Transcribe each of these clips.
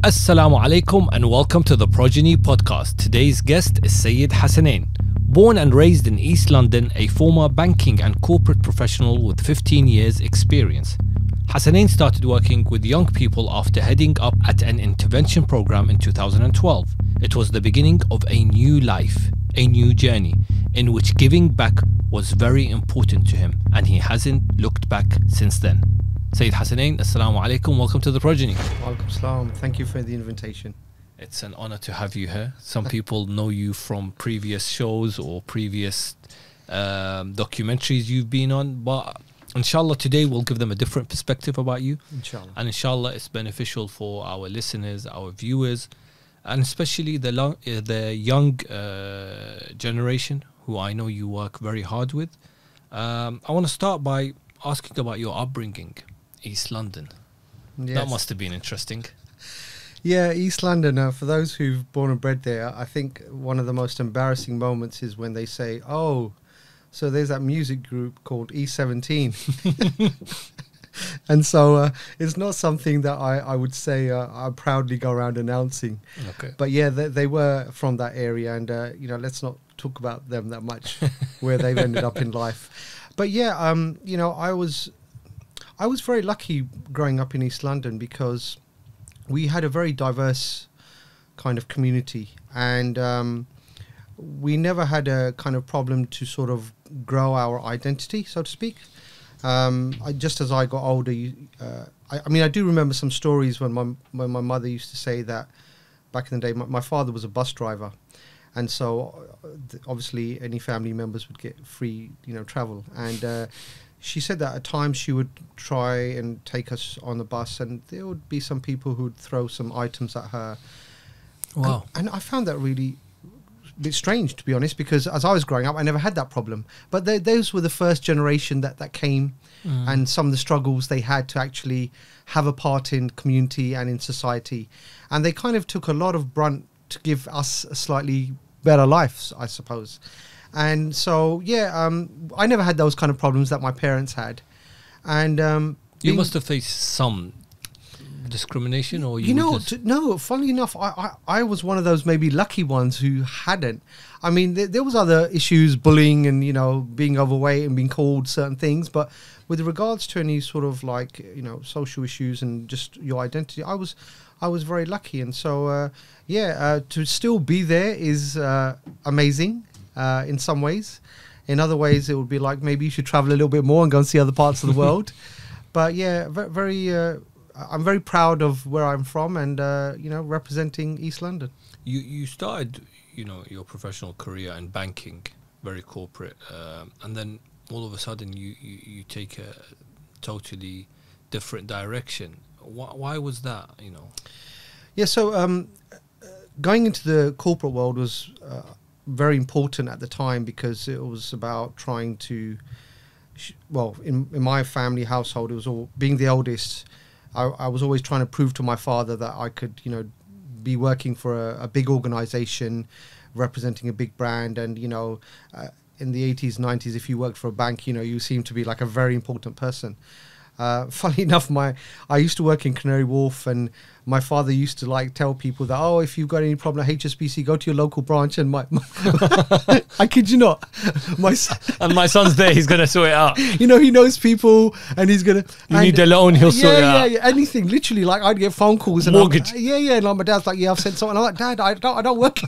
Assalamu alaikum and welcome to the Progeny Podcast. Today's guest is Syed Hasnain. Born and raised in East London, a former banking and corporate professional with 15 years experience. Hasanain started working with young people after heading up at an intervention program in 2012. It was the beginning of a new life, a new journey, in which giving back was very important to him, and he hasn't looked back since then. Syed Hasnain, Assalamu alaikum, welcome to the Progeny. Walaikum salam. Thank you for the invitation. It's an honor to have you here. Some people know you from previous shows or previous documentaries you've been on, but inshallah today we'll give them a different perspective about you. Inshallah. And inshallah it's beneficial for our listeners, our viewers, and especially the young generation who I know you work very hard with. I want to start by asking about your upbringing, East London. Yes. That must have been interesting. Yeah, East London, for those who've born and bred there, I think one of the most embarrassing moments is when they say, oh, so there's that music group called E17. And so it's not something that I would say I proudly go around announcing. Okay. But yeah, they were from that area, and let's not talk about them that much, where they've ended up in life. But yeah, I was very lucky growing up in East London because we had a very diverse kind of community, and we never had a kind of problem to sort of grow our identity, so to speak. Just as I got older, I do remember some stories when my mother used to say that back in the day, my father was a bus driver, and so obviously any family members would get free, travel. And she said that at times she would try and take us on the bus, and there would be some people who would throw some items at her. Wow. And I found that really a bit strange, to be honest, because as I was growing up, I never had that problem. But those were the first generation that came, and some of the struggles they had to actually have a part in community and in society. And they kind of took a lot of brunt to give us a slightly better life, I suppose. And so, I never had those kind of problems that my parents had. And you must have faced some discrimination, or no, funnily enough, I was one of those maybe lucky ones who hadn't. I mean, there was other issues, bullying and being overweight and being called certain things, but with regards to any sort of like social issues and just your identity, I was very lucky. And so to still be there is amazing in some ways. In other ways, it would be like maybe you should travel a little bit more and go and see other parts of the world. But yeah, very. I'm very proud of where I'm from and, representing East London. You started, your professional career in banking, very corporate, and then all of a sudden you take a totally different direction. Why was that, Yeah, so going into the corporate world was very important at the time because it was about trying to, in my family household, it was all being the oldest. I was always trying to prove to my father that I could, be working for a big organization, representing a big brand. And, in the 80s, 90s, if you worked for a bank, you seemed to be like a very important person. Funny enough, I used to work in Canary Wharf, and my father used to like tell people that, oh, if you've got any problem at HSBC, go to your local branch. And I kid you not, my son's there, he's gonna sort it out. He knows people, and he's gonna. You need a loan, he'll sort it out. Yeah, anything. Literally, like I'd get phone calls and mortgage. And like my dad's like, yeah, I've sent someone. I'm like, Dad, I don't work.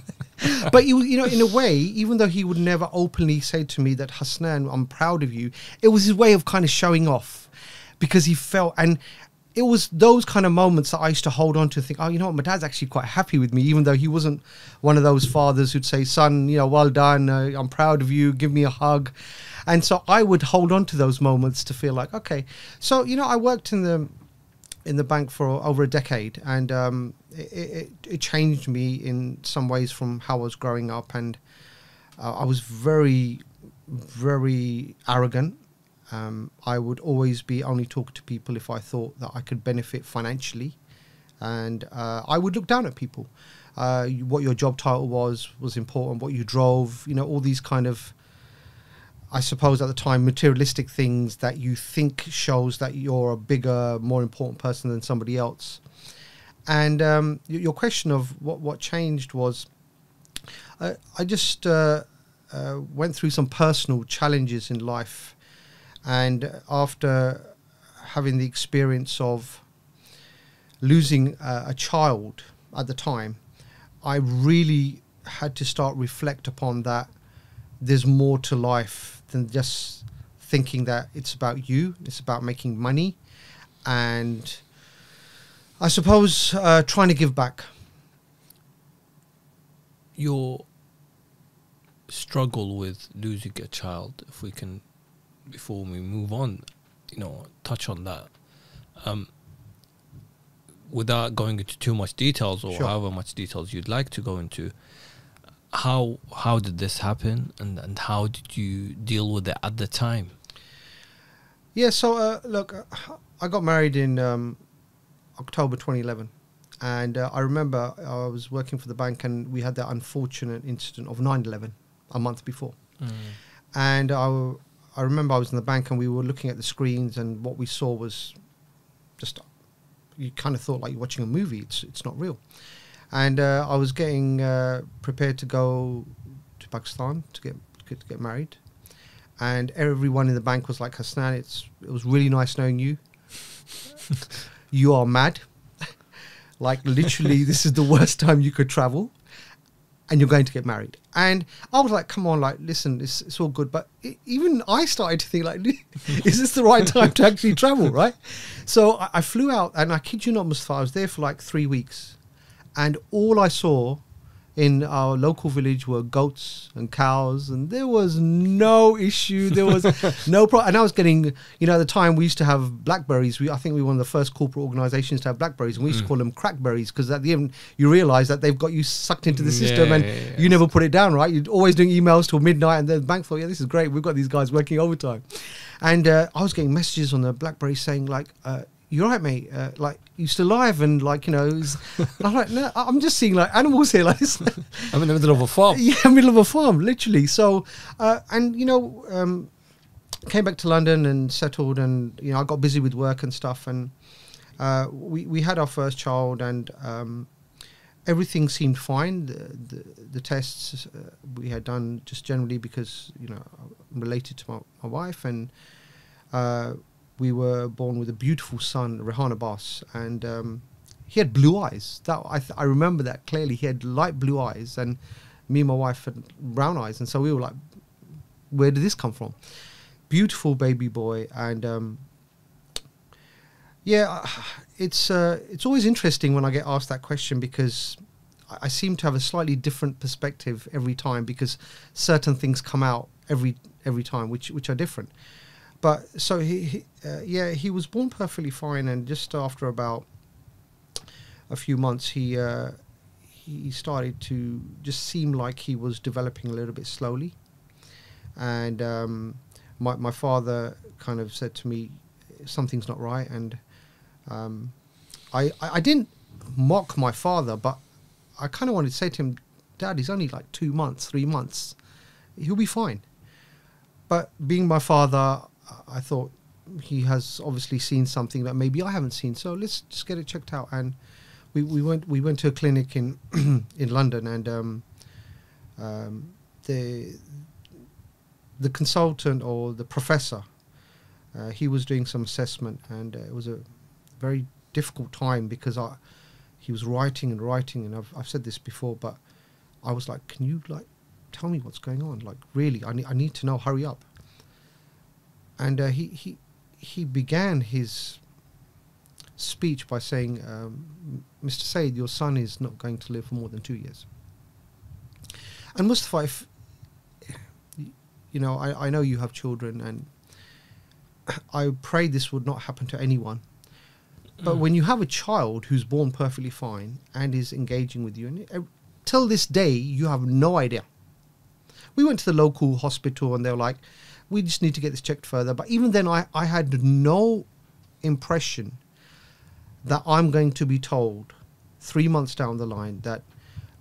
But in a way, even though he would never openly say to me that Hasnain, I'm proud of you, it was his way of kind of showing off. Because he felt, and it was those kind of moments that I used to hold on to, think, oh, my dad's actually quite happy with me, even though he wasn't one of those fathers who'd say, son, well done, I'm proud of you, give me a hug. And so I would hold on to those moments to feel like, okay. So, I worked in the bank for over a decade, and it changed me in some ways from how I was growing up. And I was very, very arrogant. I would always be only talking to people if I thought that I could benefit financially, and I would look down at people. What your job title was important, what you drove, all these kind of, I suppose at the time, materialistic things that you think shows that you're a bigger, more important person than somebody else. And your question of what changed was, I just went through some personal challenges in life, and after having the experience of losing a child at the time, I really had to start reflect upon that there's more to life than just thinking that it's about you, it's about making money, and I suppose trying to give back. Your struggle with losing a child, if we can, before we move on, touch on that. Without going into too much details, or Sure. however much details you'd like to go into, how did this happen, and how did you deal with it at the time? Yeah, so look, I got married in October 2011, and I remember I was working for the bank, and we had that unfortunate incident of 9/11 a month before. And I remember I was in the bank, and we were looking at the screens, and what we saw was just, you kind of thought like you're watching a movie. It's not real. And I was getting prepared to go to Pakistan to get married, and everyone in the bank was like, Hasnain, it was really nice knowing you. You are mad. Like, literally, this is the worst time you could travel, and you're going to get married. And I was like, come on, like, listen, it's all good. But even I started to think, like, is this the right time to actually travel, right? So I flew out, and I kid you not, Mustafa, I was there for like 3 weeks. And all I saw in our local village were goats and cows, and there was no issue. There was no problem. And I was getting, at the time we used to have blackberries. I think we were one of the first corporate organizations to have blackberries, and we used to call them crackberries, because at the end you realize that they've got you sucked into the system, and you never put it down, right? You're always doing emails till midnight, and the bank thought, yeah, this is great. We've got these guys working overtime. And I was getting messages on the BlackBerry saying like, you're right, mate. Like, you still alive? And like, and I'm like, no, I'm just seeing like animals here. Like this. I'm in the middle of a farm. Yeah, middle of a farm, literally. So, and came back to London and settled, and I got busy with work and stuff, and we had our first child, and everything seemed fine. The tests we had done just generally because I'm related to my wife, and we were born with a beautiful son, Rohan, and he had blue eyes. That I remember that clearly. He had light blue eyes, and me and my wife had brown eyes, and so we were like, where did this come from? Beautiful baby boy. And it's always interesting when I get asked that question, because I seem to have a slightly different perspective every time, because certain things come out every time which are different. But so he was born perfectly fine, and just after about a few months, he started to just seem like he was developing a little bit slowly. And my father kind of said to me, something's not right. And I didn't mock my father, but I kind of wanted to say to him, Dad, he's only like 2 months, 3 months. He'll be fine. But being my father, I thought he has obviously seen something that maybe I haven't seen, so let's just get it checked out. And we went to a clinic in in London, and the consultant, or the professor, he was doing some assessment, and it was a very difficult time, because he was writing, and I've said this before, but I was like, can you like tell me what's going on? Like, really, I need to know. Hurry up. And he began his speech by saying, Mr. Syed, your son is not going to live for more than 2 years. And Mustafa, I know you have children, and I pray this would not happen to anyone. But when you have a child who's born perfectly fine and is engaging with you, and till this day, you have no idea. We went to the local hospital, and they were like, we just need to get this checked further. But even then, I had no impression that I'm going to be told 3 months down the line that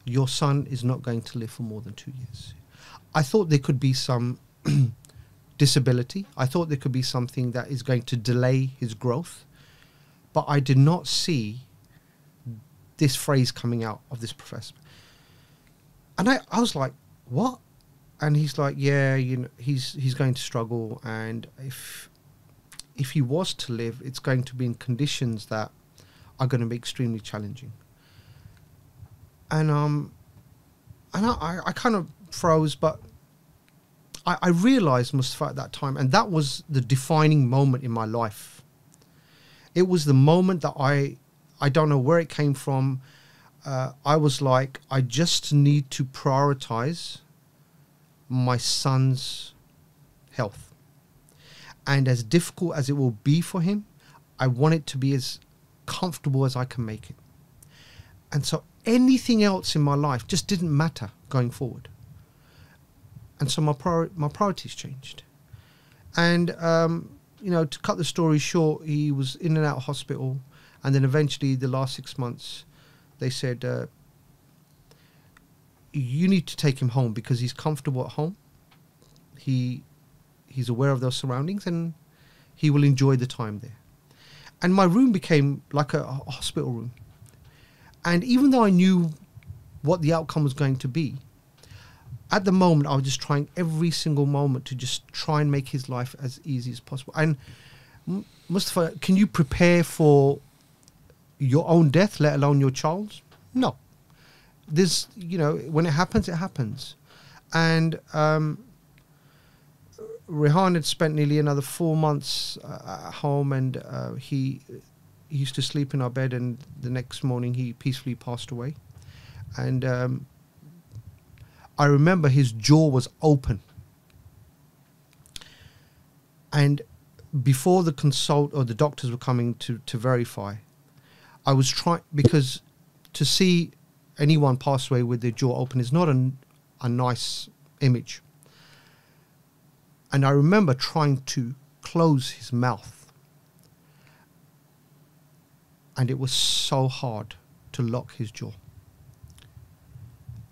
your son is not going to live for more than 2 years. I thought there could be some disability. I thought there could be something that is going to delay his growth. But I did not see this phrase coming out of this professor. And I was like, what? And he's like, yeah, he's going to struggle, and if he was to live, it's going to be in conditions that are going to be extremely challenging. And I kind of froze, but I realized, Mustafa, at that time, and that was the defining moment in my life. It was the moment that I don't know where it came from. I was like, I just need to prioritize my son's health. And as difficult as it will be for him, I want it to be as comfortable as I can make it. And so anything else in my life just didn't matter going forward. And so my priorities changed. And, to cut the story short, he was in and out of hospital. And then eventually, the last 6 months, they said, you need to take him home because he's comfortable at home. He's aware of those surroundings, and he will enjoy the time there. And my room became like a hospital room. And even though I knew what the outcome was going to be, at the moment, I was just trying every single moment to just try and make his life as easy as possible. And Mustafa, can you prepare for your own death, let alone your child's? No. There's, when it happens, it happens. And Rohan had spent nearly another 4 months at home, and he used to sleep in our bed, and the next morning he peacefully passed away. And I remember his jaw was open. And before the doctors were coming to verify, I was trying, because to see anyone pass away with their jaw open is not a nice image. And I remember trying to close his mouth. And it was so hard to lock his jaw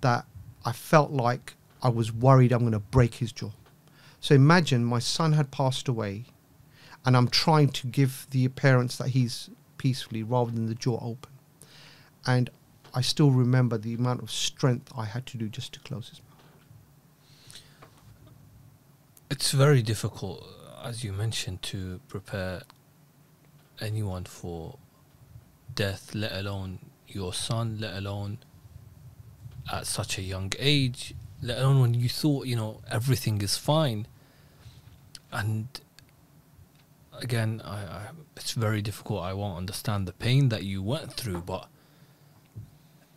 that I felt like I was worried I'm going to break his jaw. So imagine my son had passed away, and I'm trying to give the appearance that he's peacefully rather than the jaw open. And I still remember the amount of strength I had to do just to close his mouth. It's very difficult, as you mentioned, to prepare anyone for death, let alone your son, let alone at such a young age, let alone when you thought, everything is fine. And again, it's very difficult. I won't understand the pain that you went through, but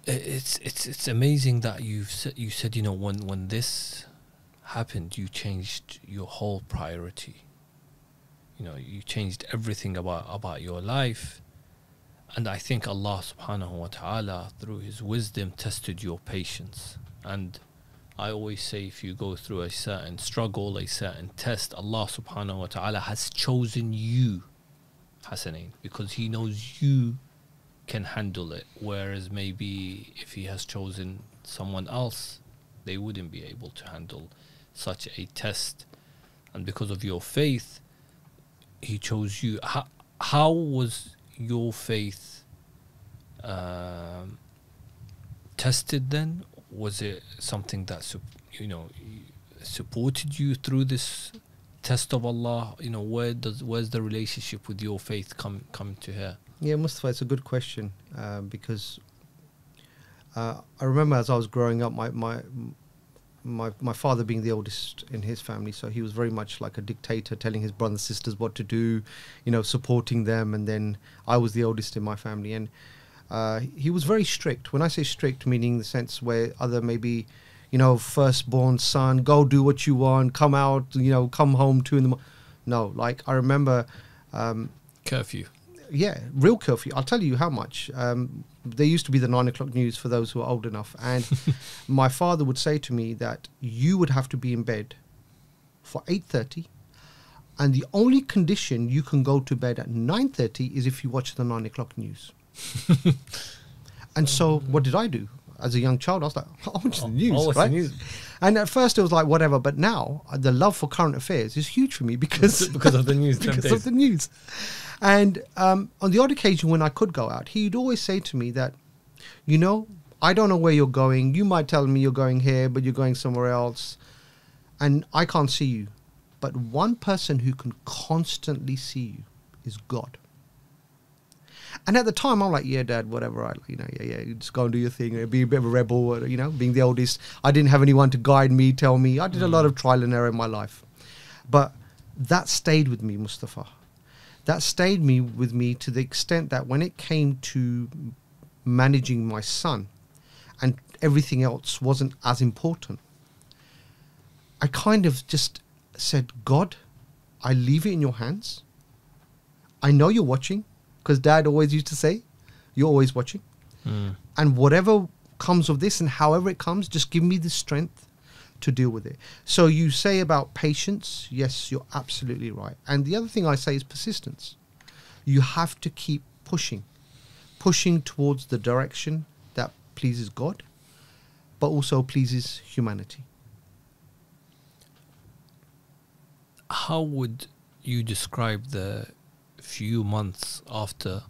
it's amazing that you said when this happened, you changed your whole priority. You changed everything about your life. And I think Allah subhanahu wa ta'ala, through his wisdom, tested your patience. And I always say, if you go through a certain struggle, a certain test, Allah subhanahu wa ta'ala has chosen you, Hasanain, because he knows you can handle it. Whereas maybe if he has chosen someone else, they wouldn't be able to handle such a test. And because of your faith, he chose you. How was your faith tested then? Was it something that supported you through this test of Allah? Where's the relationship with your faith come to here? Yeah, Mustafa, it's a good question, because I remember as I was growing up, my father being the oldest in his family, so he was very much like a dictator, telling his brothers and sisters what to do, supporting them. And then I was the oldest in my family, and he was very strict. When I say strict, meaning the sense where other maybe, firstborn son, go do what you want, come out, come home 2 a.m. No, like I remember curfew. Yeah, real curfew. I'll tell you how much. There used to be the 9 o'clock news for those who are old enough. And my father would say to me that you would have to be in bed for 8:30. And the only condition you can go to bed at 9:30 is if you watch the 9 o'clock news. And so what did I do? As a young child, I was like, I watch the news, right? The news. And at first it was like, whatever. But now the love for current affairs is huge for me because of the news. Because of the news. And on the odd occasion when I could go out, he'd always say to me that you know, I don't know where you're going. You might tell me you're going here, but you're going somewhere else. And I can't see you. But one person who can constantly see you is God. And at the time, I'm like, yeah, Dad, whatever. You just go and do your thing. Be a bit of a rebel, being the oldest. I didn't have anyone to guide me, tell me. I did a lot of trial and error in my life. But that stayed with me, Mustafa. That stayed with me to the extent that when it came to managing my son and everything else wasn't as important, I kind of just said, God, I leave it in your hands. I know you're watching, because Dad always used to say, you're always watching. And whatever comes of this and however it comes, just give me the strength to deal with it. So you say about patience, yes, you're absolutely right. And the other thing I say is persistence. You have to keep pushing towards the direction that pleases God, but also pleases humanity. How would you describe the few months after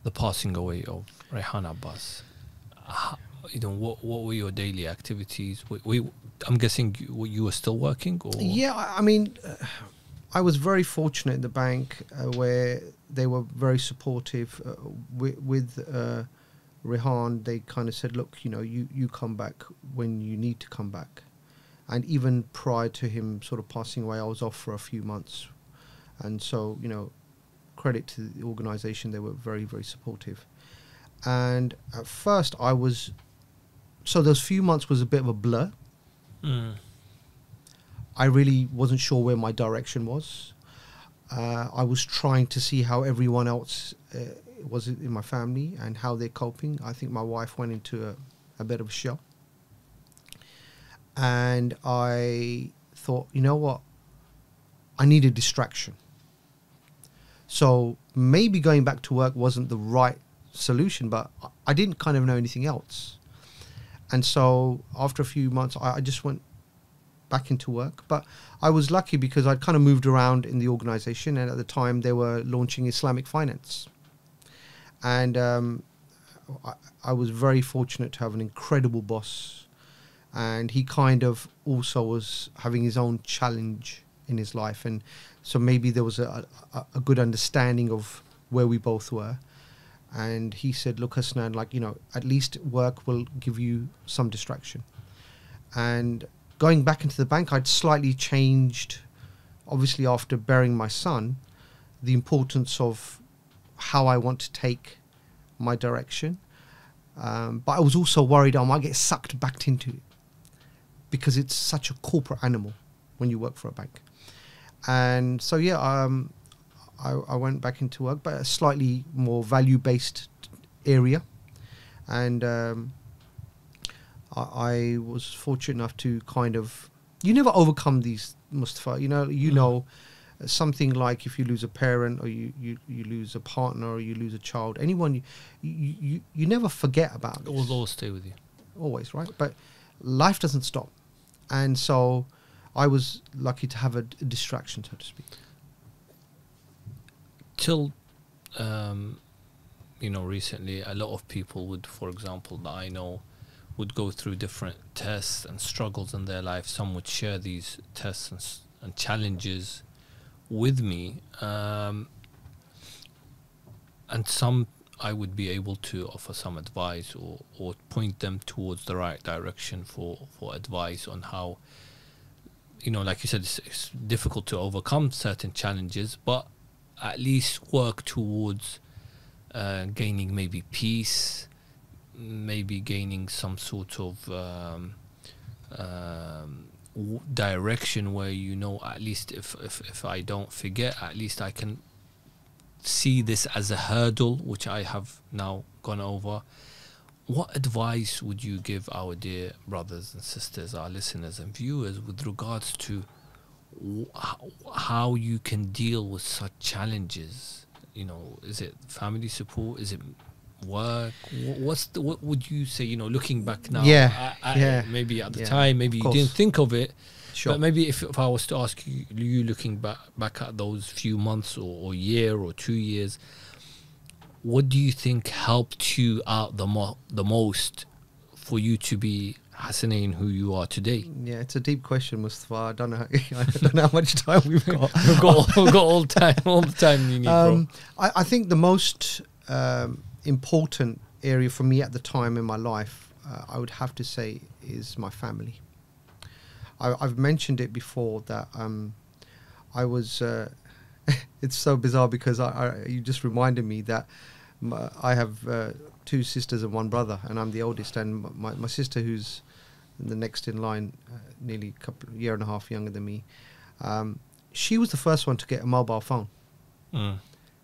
the passing away of Rehan Abbas? What were your daily activities? I'm guessing you were still working? Or? Yeah, I mean, I was very fortunate in the bank where they were very supportive. With Rehan, they kind of said, look, you come back when you need to come back. And even prior to him sort of passing away, I was off for a few months. And so, credit to the organisation, they were very, very supportive. And at first so those few months was a bit of a blur. I really wasn't sure where my direction was. I was trying to see how everyone else was in my family and how they're coping. I think my wife went into a bit of a shell. And I thought, you know what? I need a distraction. So maybe going back to work wasn't the right solution, but I didn't kind of know anything else. And so after a few months, I just went back into work. But I was lucky because I'd kind of moved around in the organization. And at the time, they were launching Islamic finance. And I was very fortunate to have an incredible boss. And he kind of also was having his own challenge in his life. And so maybe there was a good understanding of where we both were. And he said, look, Hasnain, at least work will give you some distraction. And going back into the bank, I'd slightly changed, obviously after burying my son, the importance of how I want to take my direction. But I was also worried I might get sucked back into it, because it's such a corporate animal when you work for a bank. And so, I went back into work, but a slightly more value-based area. And I was fortunate enough to kind of... You never overcome these, Mustafa. Something like if you lose a parent, or you lose a partner, or you lose a child, anyone, you never forget about it. It will always stay with you. Always, right? But life doesn't stop. And so I was lucky to have a distraction, so to speak. Till, recently, a lot of people would, for example, that I know, would go through different tests and struggles in their life. Some would share these tests and challenges with me. And some I would be able to offer some advice or point them towards the right direction for advice on how, like you said, it's difficult to overcome certain challenges, but at least work towards gaining maybe peace, maybe gaining some sort of direction where, at least if I don't forget, at least I can see this as a hurdle, which I have now gone over. What advice would you give our dear brothers and sisters, our listeners and viewers, with regards to how you can deal with such challenges? Is it family support? Is it work? What would you say, looking back now? Maybe at the time, maybe you didn't think of it. Sure. But maybe if I was to ask you looking back at those few months or year or 2 years, what do you think helped you out the most for you to be Hasnain who you are today? Yeah, it's a deep question, Mustafa. I don't know. I don't know how much time we've got. we've got all the time you need, bro. I think the most important area for me at the time in my life, I would have to say, is my family. I've mentioned it before that I was. It's so bizarre because you just reminded me that I have 2 sisters and 1 brother, and I'm the oldest. And my sister, who's the next in line, nearly a year and a half younger than me, she was the first one to get a mobile phone.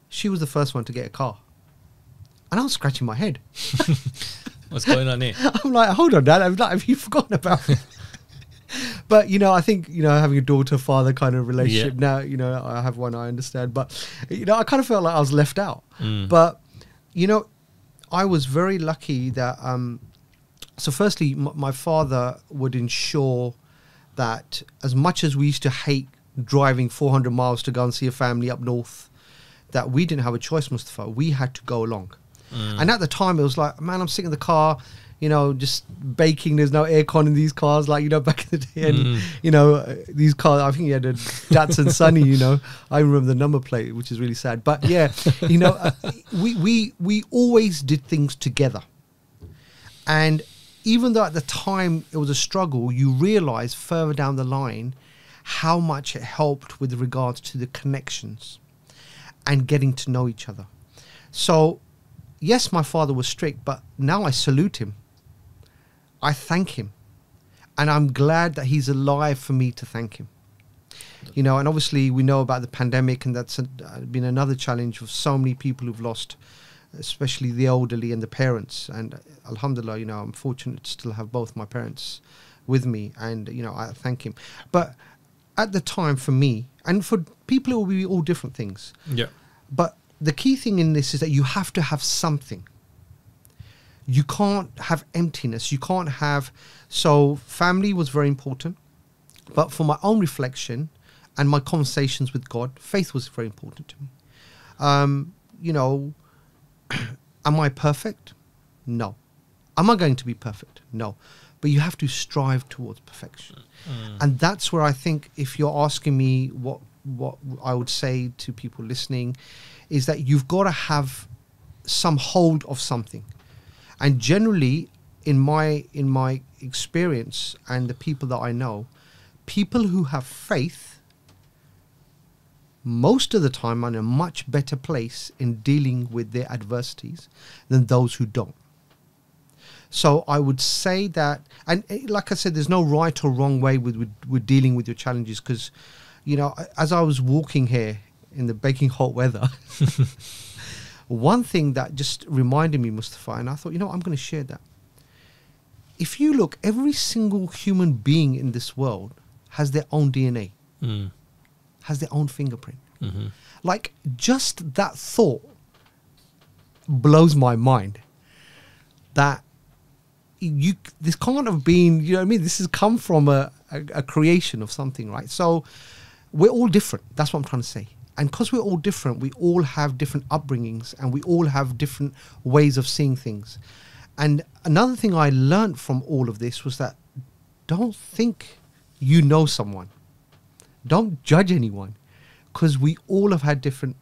She was the first one to get a car, and I was scratching my head. What's going on here? I'm like, hold on, Dad. I'm like, have you forgotten about it? But, I think, having a daughter-father kind of relationship now, I have one, I understand. But, I kind of felt like I was left out. But, I was very lucky that, so firstly, my father would ensure that as much as we used to hate driving 400 miles to go and see a family up north, that we didn't have a choice, Mustafa. We had to go along. And at the time, it was like, man, I'm sitting in the car, just baking. There's no aircon in these cars, like, back in the day. And, these cars, I think you had a Datsun Sunny, I remember the number plate, which is really sad. But yeah, we always did things together. And even though at the time it was a struggle, you realize further down the line how much it helped with regards to the connections and getting to know each other. So, yes, my father was strict, but now I salute him. I thank him. And I'm glad that he's alive for me to thank him. And obviously we know about the pandemic, and that's been another challenge of so many people who've lost, especially the elderly and the parents. And alhamdulillah, I'm fortunate to still have both my parents with me, and, I thank him. But at the time, for me, and for people, it will be all different things. Yeah. But the key thing in this is that you have to have something. You can't have emptiness. You can't have... So family was very important. But for my own reflection and my conversations with God, faith was very important to me. Am I perfect? No. Am I going to be perfect? No. But you have to strive towards perfection. And that's where I think, if you're asking me what I would say to people listening, is that you've got to have some hold of something. And generally, in my experience and the people that I know, people who have faith, most of the time, are in a much better place in dealing with their adversities than those who don't. So I would say that, and like I said, there's no right or wrong way with dealing with your challenges, because, as I was walking here in the baking hot weather, one thing that just reminded me, Mustafa, and I thought, I'm going to share that. If you look, every single human being in this world has their own DNA, has their own fingerprint. Like, just that thought blows my mind. That this can't have been, this has come from a creation of something, right? So we're all different. That's what I'm trying to say. And because we're all different, we all have different upbringings, and we all have different ways of seeing things. And another thing I learned from all of this was that don't think you know someone. Don't judge anyone, because we all have had different,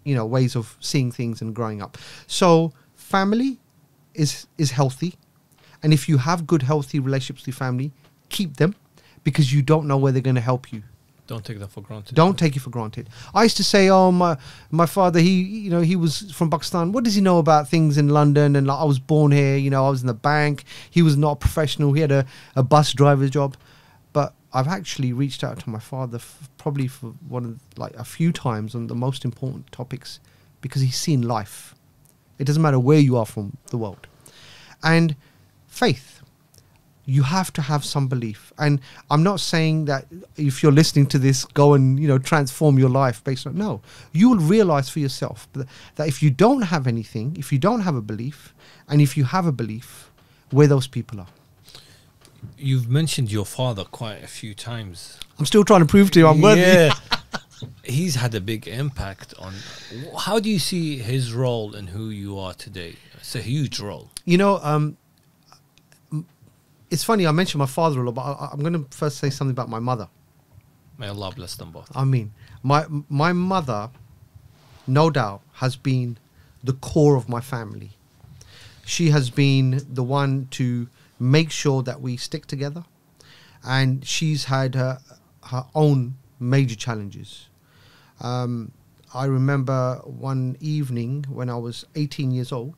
ways of seeing things and growing up. So family is healthy. And if you have good, healthy relationships with your family, keep them, because you don't know where they're going to help you. Don't take that for granted. Don't take it for granted. I used to say, my father, he was from Pakistan. What does he know about things in London? And I was born here, I was in the bank. He was not a professional. He had a bus driver's job. But I've actually reached out to my father probably for a few times on the most important topics, because he's seen life. It doesn't matter where you are from the world. And faith. You have to have some belief. And I'm not saying that if you're listening to this, go and, transform your life based on... No. You will realize for yourself that if you don't have anything, if you don't have a belief, and if you have a belief, where those people are. You've mentioned your father quite a few times. I'm still trying to prove to you I'm worthy. he's had a big impact on. How do you see his role in who you are today? It's a huge role. You know, it's funny, I mentioned my father a lot, but I'm going to first say something about my mother. May Allah bless them both. I mean, my mother, no doubt, has been the core of my family. She has been the one to make sure that we stick together. And she's had her own major challenges. I remember one evening when I was 18 years old,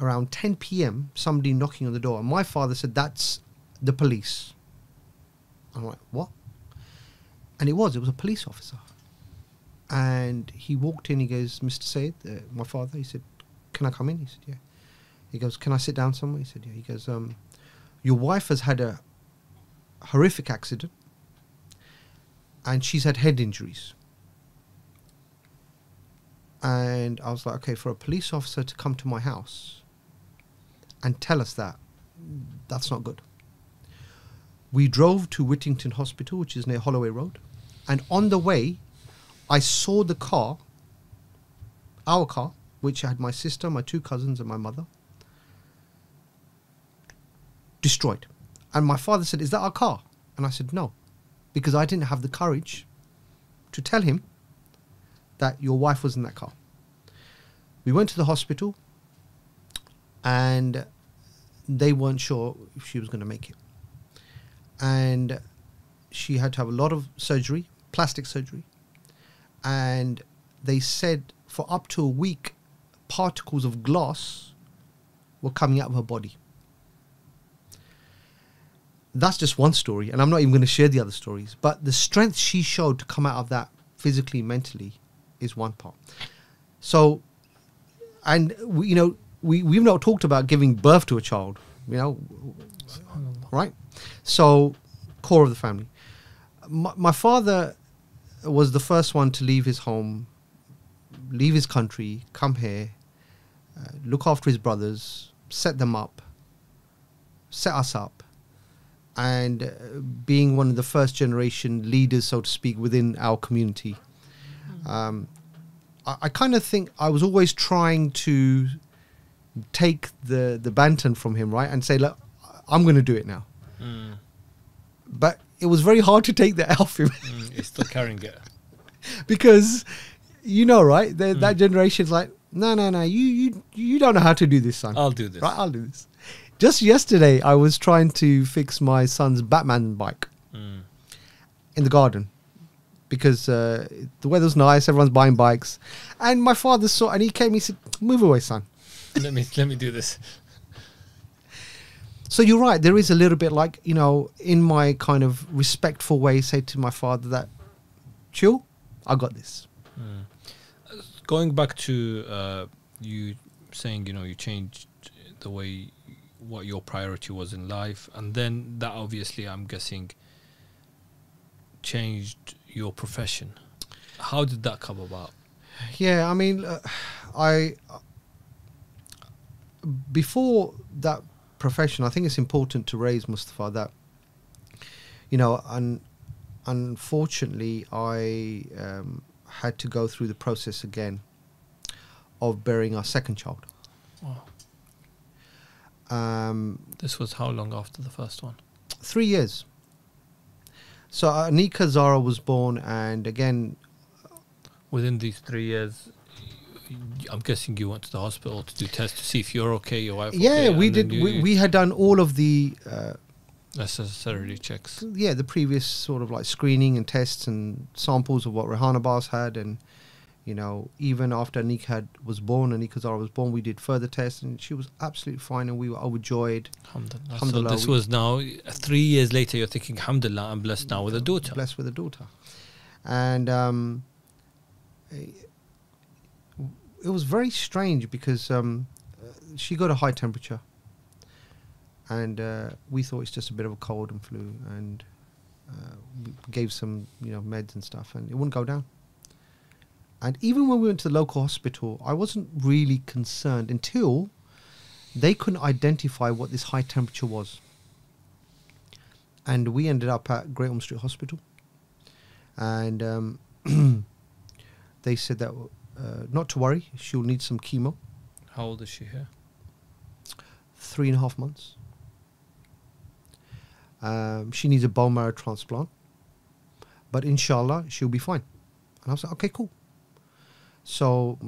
around 10 p.m., somebody knocking on the door. And my father said, "That's the police." I'm like, "What?" And it was a police officer. And he walked in, he goes, "Mr. Syed," my father, he said, "Can I come in?" He said, "Yeah." He goes, "Can I sit down somewhere?" He said, "Yeah." He goes, "Your wife has had a horrific accident and she's had head injuries." And I was like, okay, for a police officer to come to my house and tell us that, that's not good. We drove to Whittington Hospital, which is near Holloway Road. And on the way, I saw the car, our car, which had my sister, my two cousins, and my mother, destroyed. And my father said, "Is that our car?" And I said, "No," because I didn't have the courage to tell him that your wife was in that car. We went to the hospital and they weren't sure if she was going to make it. And she had to have a lot of surgery, plastic surgery. And they said for up to a week, particles of glass were coming out of her body. That's just one story, and I'm not even going to share the other stories. But the strength she showed to come out of that physically, mentally, is one part. So, and we've not talked about giving birth to a child, right? So, core of the family. My father was the first one to leave his home, leave his country, come here, look after his brothers, set them up, set us up, and being one of the first generation leaders, so to speak, within our community. I kind of think I was always trying to take the banton from him, right? And say, "Look, I'm going to do it now." But it was very hard to take that off him. You're still carrying it. Because, right? That generation's like, no, you don't know how to do this, son. I'll do this. Right, I'll do this. Just yesterday, I was trying to fix my son's Batman bike in the garden. Because the weather's nice, everyone's buying bikes. And my father saw, and he came, he said, "Move away, son. Let me do this." So you're right, there is a little bit like, in my kind of respectful way, say to my father that, "Chill, I got this." Going back to you saying, you changed the way, what your priority was in life. And then that obviously, I'm guessing, changed your profession. How did that come about? Yeah, I mean, before that profession, I think it's important to raise, Mustafa, that, unfortunately, I had to go through the process again of bearing our second child. Wow. This was how long after the first one? 3 years. So Anika Zara was born, and again, within these 3 years, I'm guessing you went to the hospital to do tests to see if you're okay, your wife. Yeah, okay, we did. We had done all of the necessary checks. Yeah, the previous sort of like screening and tests and samples of what Rohan Abbas had, and even after Anika was born, Anika Zara was born, we did further tests, and she was absolutely fine, and we were overjoyed. Alhamdulillah. So this was now 3 years later. You're thinking, Alhamdulillah, I'm blessed now with a daughter. Blessed with a daughter, and it was very strange because she got a high temperature, and we thought it's just a bit of a cold and flu, and we gave some meds and stuff, and it wouldn't go down. And even when we went to the local hospital, I wasn't really concerned until they couldn't identify what this high temperature was. And we ended up at Great Ormond Street Hospital. And they said that not to worry, she'll need some chemo. How old is she here? 3.5 months. She needs a bone marrow transplant, but inshallah she'll be fine. And I was like, okay, cool. So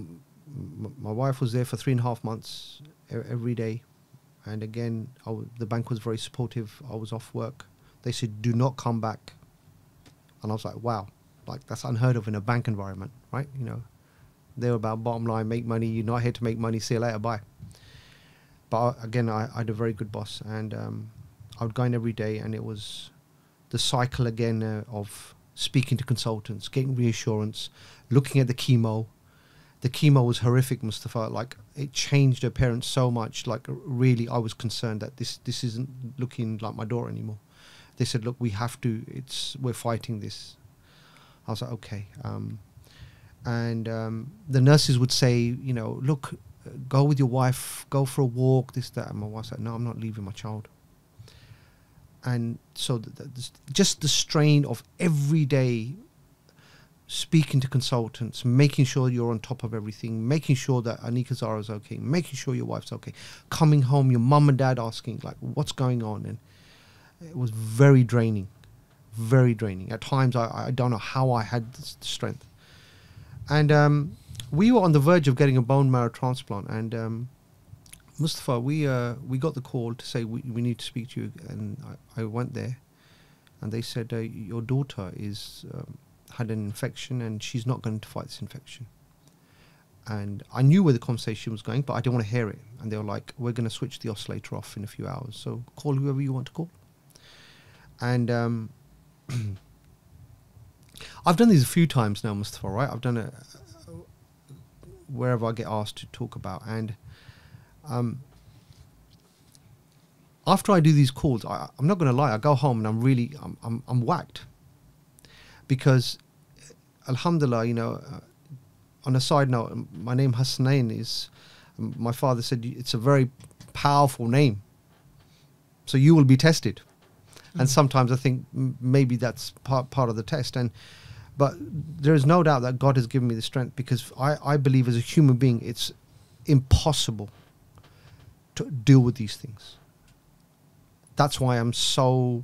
my wife was there for 3.5 months every day. And again, the bank was very supportive. I was off work. They said, do not come back. And I was like, wow, like that's unheard of in a bank environment, right? You know, they're about bottom line, make money. You're not here to make money. See you later, bye. But again, I had a very good boss, and I would go in every day, and it was the cycle again of speaking to consultants, getting reassurance, looking at the chemo. The chemo was horrific, Mustafa. Like, it changed her parents so much. Like, really, I was concerned that this isn't looking like my daughter anymore. They said, look, we have to, we're fighting this. I was like, okay. And the nurses would say, you know, look, go with your wife, go for a walk, this, that. And my wife said, no, I'm not leaving my child. And so just the strain of every day speaking to consultants, making sure you're on top of everything, making sure that Anika Zara is okay, making sure your wife's okay, coming home, your mum and dad asking, like, what's going on? And it was very draining, very draining. At times, I don't know how I had the strength. And we were on the verge of getting a bone marrow transplant. And Mustafa, we got the call to say, we need to speak to you. And I went there, and they said, your daughter is... had an infection and she's not going to fight this infection. And I knew where the conversation was going, but I didn't want to hear it. And they were like, we're going to switch the oscillator off in a few hours, so call whoever you want to call. And I've done these a few times now, Mustafa, right? I've done it wherever I get asked to talk about. And after I do these calls, I'm not going to lie, I go home and I'm whacked. Because, alhamdulillah, you know, on a side note, my name Hasnain is, my father said, it's a very powerful name. So you will be tested. And sometimes I think maybe that's part of the test. But there is no doubt that God has given me the strength, because I believe as a human being, it's impossible to deal with these things. That's why I'm so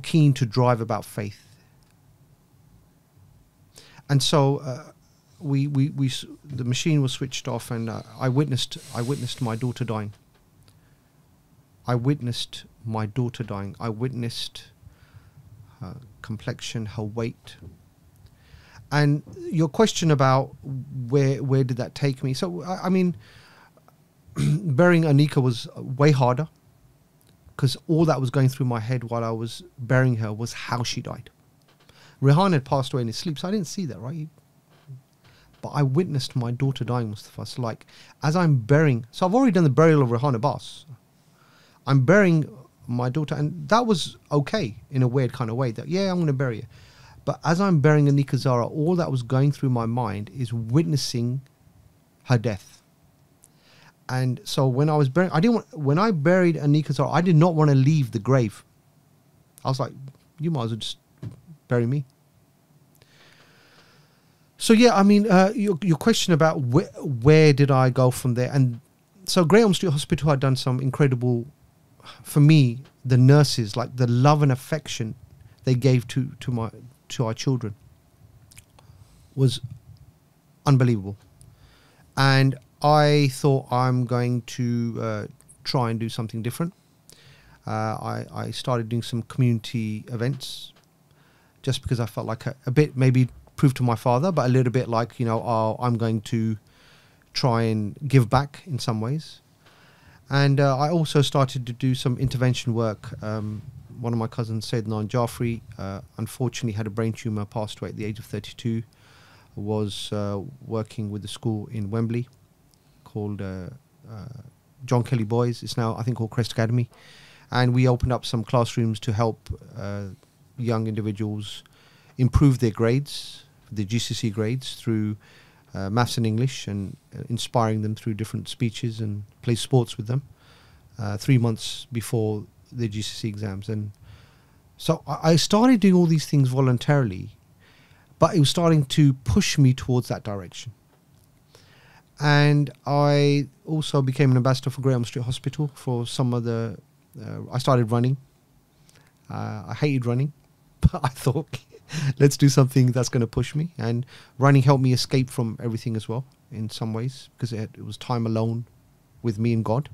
keen to drive about faith. And so the machine was switched off, and I witnessed my daughter dying. I witnessed my daughter dying. I witnessed her complexion, her weight. And your question about where did that take me? So I mean, burying Anika was way harder, because all that was going through my head while I was burying her was how she died. Rohan had passed away in his sleep, so I didn't see that, right? But I witnessed my daughter dying, Mustafa. So like, as I'm burying, so I've already done the burial of Rohan Abbas. I'm burying my daughter, and that was okay in a weird kind of way, that, yeah, I'm going to bury her. But as I'm burying Anika Zara, all that was going through my mind is witnessing her death. And so when I was burying, when I buried Anika Zara, I did not want to leave the grave. I was like, you might as well just bury me. So yeah, I mean, your question about where did I go from there? And so Great Ormond Street Hospital had done some incredible, for me, the nurses, like the love and affection they gave to our children was unbelievable. And I thought, I'm going to try and do something different. I started doing some community events, just because I felt like a bit, maybe prove to my father, but a little bit like, you know, I'm going to try and give back in some ways. And I also started to do some intervention work. One of my cousins, Syed Jaffrey, unfortunately had a brain tumor, passed away at the age of 32, was working with the school in Wembley called John Kelly Boys. It's now, I think, called Crest Academy. And we opened up some classrooms to help young individuals improve their grades, their GCSE grades, through maths and English, and inspiring them through different speeches, and play sports with them 3 months before their GCSE exams. And So I started doing all these things voluntarily, but it was starting to push me towards that direction. And I also became an ambassador for Great Ormond Street Hospital for some of the... I started running. I hated running, but I thought, let's do something that's going to push me. And running helped me escape from everything as well, in some ways, because it was time alone with me and God.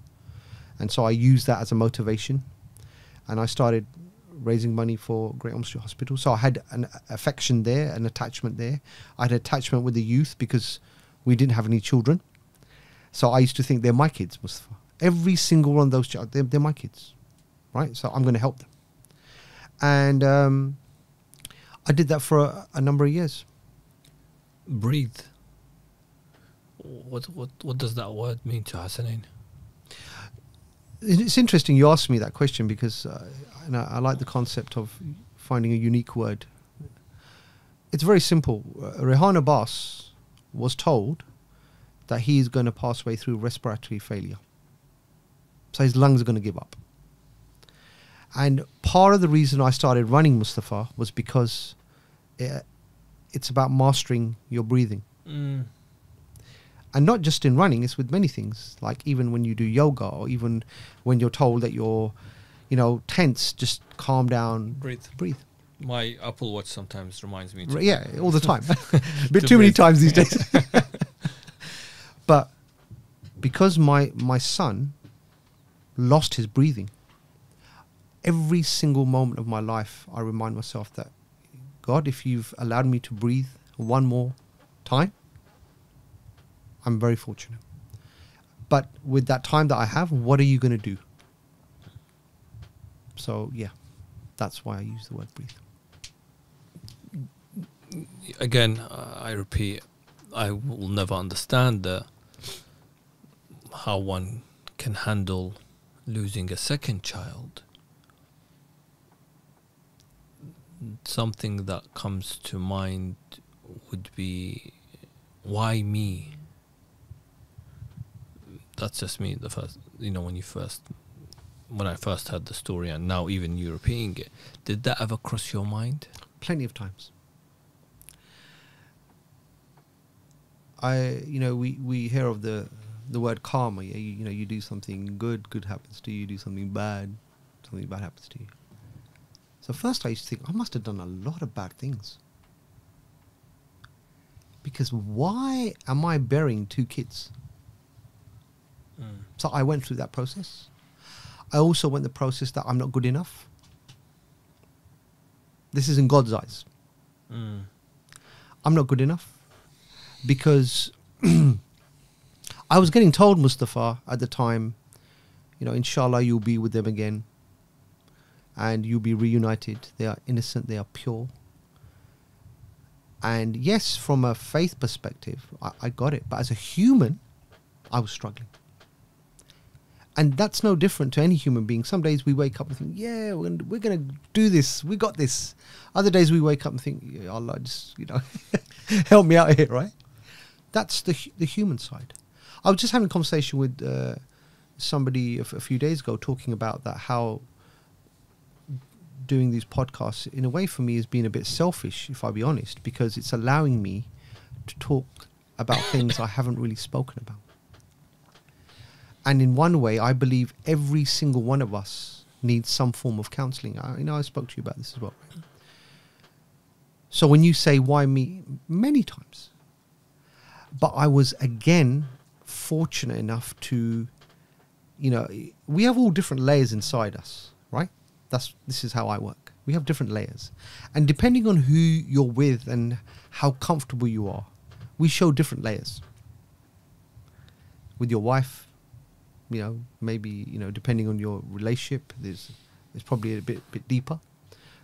And so I used that as a motivation. And I started raising money for Great Ormond Street Hospital. So I had an affection there, an attachment there. I had an attachment with the youth because we didn't have any children. So I used to think they're my kids, Mustafa. Every single one of those children, they're my kids, right? So I'm going to help them. And I did that for a number of years. Breathe. What does that word mean to Hasanain? It's interesting you asked me that question because I like the concept of finding a unique word. It's very simple. Rohan Abbas was told that he is going to pass away through respiratory failure. So his lungs are going to give up. And part of the reason I started running, Mustafa, was because it's about mastering your breathing. Mm. And not just in running, it's with many things. Like even when you do yoga, or even when you're told that you're, tense, just calm down. Breathe. My Apple Watch sometimes reminds me. Yeah, all the time. A bit too many times these days. But because my son lost his breathing, every single moment of my life, I remind myself that, God, if you've allowed me to breathe one more time, I'm very fortunate. But with that time that I have, what are you going to do? So, yeah, that's why I use the word breathe. Again, I repeat, I will never understand how one can handle losing a second child. Something that comes to mind would be, why me? That's just me. The first, when I first heard the story, and now even you repeating it, did that ever cross your mind? Plenty of times. We hear of the word karma. Yeah, you do something good happens to you. You do something bad happens to you. So first I used to think, I must have done a lot of bad things. Because why am I burying 2 kids? So I went through that process. I also went the process that I'm not good enough. This is in God's eyes. I'm not good enough. Because I was getting told, Mustafa, at the time, inshallah, you'll be with them again. And you'll be reunited. They are innocent. They are pure. And yes, from a faith perspective, I got it. But as a human, I was struggling. And that's no different to any human being. Some days we wake up and think, yeah, we're going to do this. We got this. Other days we wake up and think, yeah, Allah, just, help me out here, right? That's the human side. I was just having a conversation with somebody a few days ago talking about that, how doing these podcasts in a way for me has been a bit selfish, if I'll be honest, because it's allowing me to talk about things I haven't really spoken about. And in one way, I believe every single one of us needs some form of counseling. I spoke to you about this as well. Right? So when you say, why me? Many times. But I was, again, fortunate enough to, we have all different layers inside us, right? This is how I work. We have different layers. And depending on who you're with and how comfortable you are, we show different layers. With your wife, maybe, depending on your relationship, there's probably a bit deeper.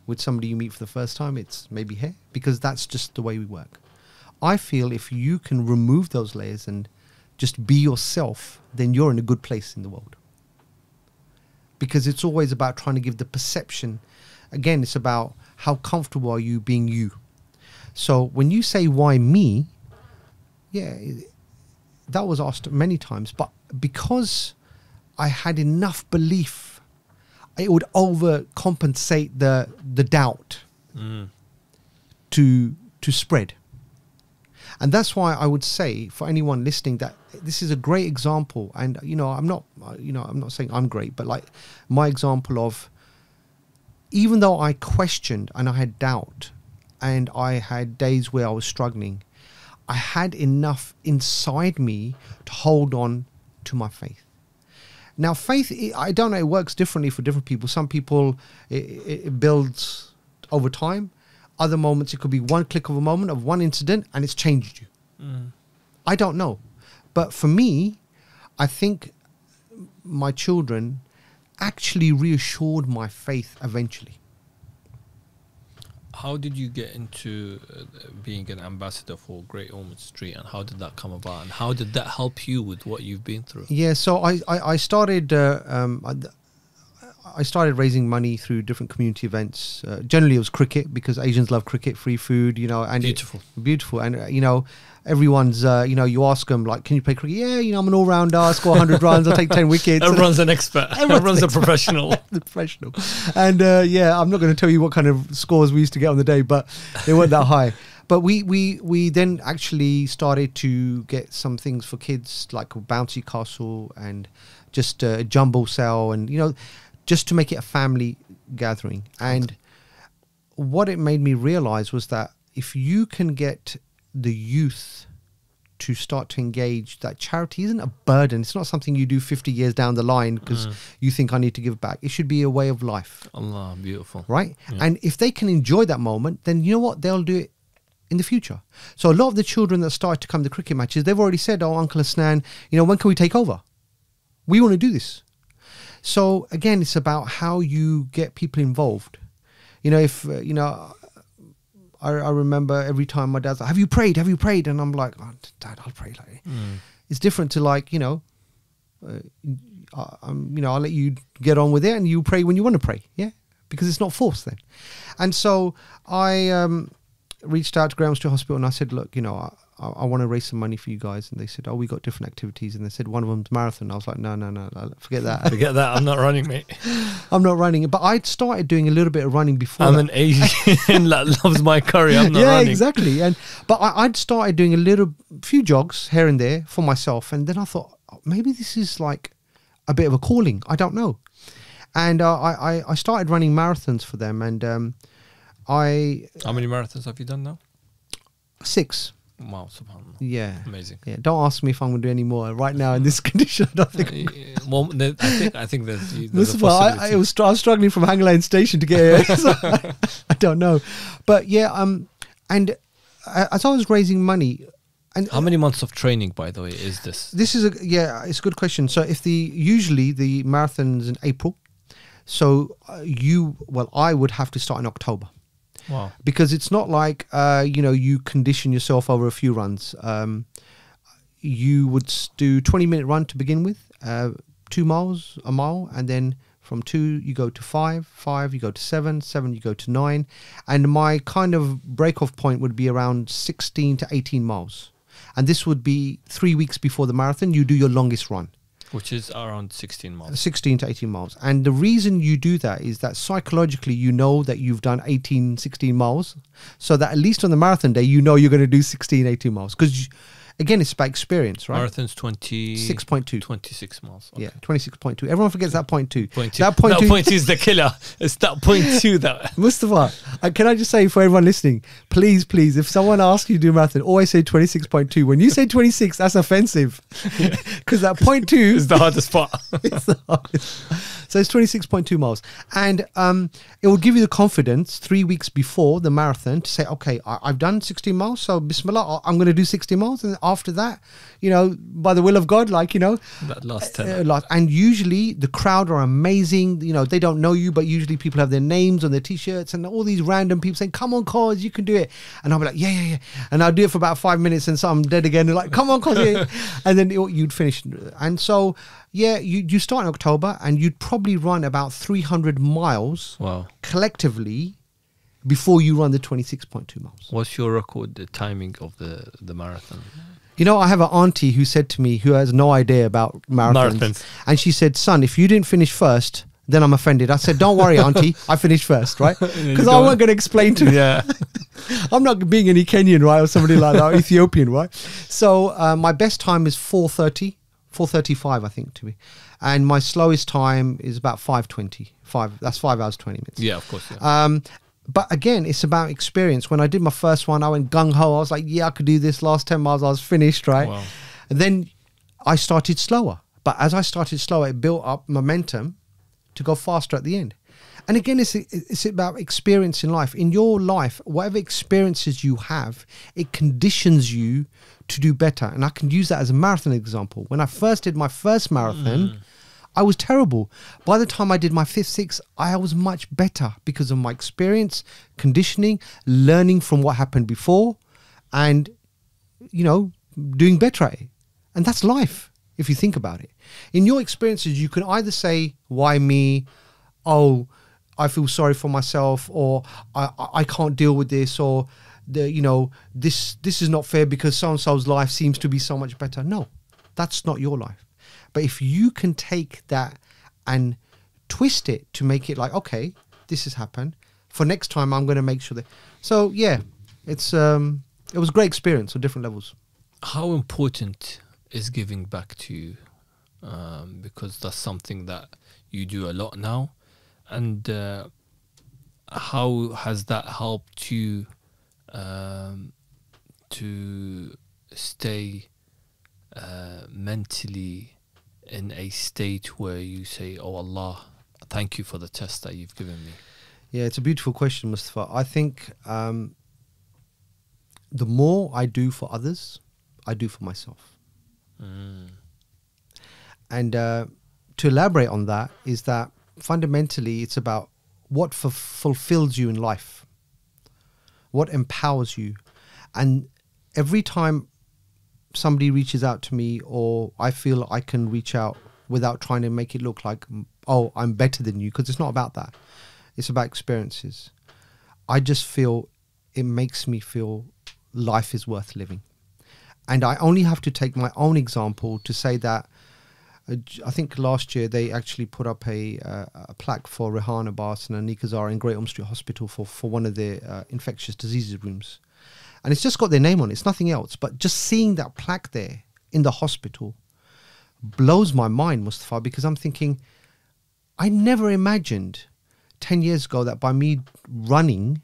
With somebody you meet for the first time, it's maybe hair, because that's just the way we work. I feel if you can remove those layers and just be yourself, then you're in a good place in the world. Because it's always about trying to give the perception. Again, it's about how comfortable are you being you. So when you say, why me? Yeah, that was asked many times. But because I had enough belief, it would overcompensate the doubt to spread. And that's why I would say for anyone listening that this is a great example. And I'm not saying I'm great, but like my example of, even though I questioned and I had doubt and I had days where I was struggling, I had enough inside me to hold on to my faith. Now, faith, I don't know, it works differently for different people. Some people, it builds over time. Other moments, it could be one click of a moment of one incident and it's changed you. I don't know. But for me, I think my children actually reassured my faith eventually. How did you get into being an ambassador for Great Ormond Street, and how did that come about, and how did that help you with what you've been through? Yeah, so I started I started raising money through different community events. Generally, it was cricket, because Asians love cricket, free food, and beautiful. And everyone's, you ask them, like, can you play cricket? Yeah, I'm an all-rounder. I score 100 runs. I take 10 wickets. Everyone's an expert. Everyone's a professional. And I'm not going to tell you what kind of scores we used to get on the day, but they weren't that high. But we then actually started to get some things for kids, like a bouncy castle and just a jumbo cell, and just to make it a family gathering. And what it made me realize was that if you can get the youth to start to engage, that charity isn't a burden. It's not something you do 50 years down the line because you think I need to give back. It should be a way of life. Allah, beautiful. Right? Yeah. And if they can enjoy that moment, then you know what? They'll do it in the future. So a lot of the children that start to come to cricket matches, they've already said, oh, Uncle Hasnain, when can we take over? We want to do this. So again, it's about how you get people involved. I remember every time my dad's like, have you prayed? Have you prayed? And I'm like, oh, Dad, I'll pray. It's different to like, I'll let you get on with it and you pray when you want to pray. Yeah. Because it's not forced then. And so I reached out to Great Ormond Street Hospital and I said, look, I want to raise some money for you guys. And they said, oh, we got different activities. And they said, one of them's marathon. I was like, no, forget that. Forget that. I'm not running, mate. I'm not running. But I'd started doing a little bit of running before. I'm an Asian that loves my curry. I'm not running. Yeah, exactly. But I'd started doing a few jogs here and there for myself. And then I thought, oh, maybe this is like a bit of a calling. I don't know. And I started running marathons for them. And How many marathons have you done now? 6. Wow, subhanAllah. Yeah. Amazing. Yeah. Don't ask me if I'm going to do any more right now in this condition. I don't think. Well, I think there's Mustafa, I was struggling from Hang Lane Station to get here. So I don't know. But yeah, and as I was raising money. And how many months of training, by the way, is this? This is it's a good question. So usually the marathon's in April. So I would have to start in October. Wow. Because it's not like, you condition yourself over a few runs. You would do 20-minute run to begin with, 2 miles, a mile, and then from 2 you go to 5 you go to 7 you go to 9. And my kind of break-off point would be around 16 to 18 miles. And this would be 3 weeks before the marathon, you do your longest run. Which is around 16 miles. 16 to 18 miles. And the reason you do that is that psychologically you know that you've done 16 miles. So that at least on the marathon day, you're going to do 16, 18 miles. Because, again, it's about experience, right? Marathon's 26.2. 26 miles. Okay. Yeah, 26.2. Everyone forgets that point 2. That point 2 is the killer. It's that point 2 that... Mustafa, can I just say for everyone listening, please, if someone asks you to do a marathon, always say 26.2. When you say 26, that's offensive. Because that point 2 is the hardest part. It's the hardest. So it's 26.2 miles. And it will give you the confidence 3 weeks before the marathon to say, okay, I've done 16 miles, so bismillah, I'm going to do 60 miles. And after that, by the will of God, that last 10. And usually the crowd are amazing. They don't know you, but usually people have their names on their t-shirts and all these random people saying, come on, cause you can do it. And I'll be like, yeah. And I'll do it for about 5 minutes and so I'm dead again. They're like, come on, cause yeah. And then you'd finish. And so, yeah, you start in October and you'd probably run about 300 miles collectively before you run the 26.2 miles. What's your record, the timing of the marathon? I have an auntie who said to me, who has no idea about marathons. And she said, son, if you didn't finish first, then I'm offended. I said, don't worry, auntie, I finished first, right? Because I wasn't going to explain to her. Yeah. I'm not being any Kenyan, right? Or somebody like that, or Ethiopian, right? So my best time is 4:35, I think, to be. And my slowest time is about 5:20. That's 5 hours, 20 minutes. Yeah, of course. Yeah. But again, it's about experience. When I did my first one, I went gung-ho. I was like, yeah, I could do this. Last 10 miles, I was finished, right? Wow. And then I started slower. But as I started slower, it built up momentum to go faster at the end. And again, it's about experience in life. In your life, whatever experiences you have, it conditions you to do better. And I can use that as a marathon example. When I first did my first marathon, I was terrible. By the time I did my 5th, 6th, I was much better because of my experience, conditioning, learning from what happened before, and, you know, doing better at it. And that's life, if you think about it. In your experiences, you can either say, why me? Oh, I feel sorry for myself, or I can't deal with this, or this is not fair because so-and-so's life seems to be so much better. No, that's not your life. But if you can take that and twist it to make it like, okay, this has happened. For next time, I'm going to make sure that. So yeah, it was a great experience on different levels. How important is giving back to you? Because that's something that you do a lot now. And how has that helped you to stay mentally in a state where you say, oh Allah, thank you for the test that you've given me? Yeah, it's a beautiful question, Mustafa. I think the more I do for others, I do for myself. And to elaborate on that is that fundamentally it's about what fulfills you in life, what empowers you. And every time somebody reaches out to me, or I feel I can reach out without trying to make it look like, oh, I'm better than you, because it's not about that. It's about experiences. I just feel it makes me feel life is worth living. And I only have to take my own example to say that I think last year they actually put up a plaque for Rohan and Nikazara in Great Ormond Street Hospital for one of their infectious diseases rooms. And it's just got their name on it. It's nothing else. But just seeing that plaque there in the hospital blows my mind, Mustafa, because I'm thinking, I never imagined 10 years ago that by me running,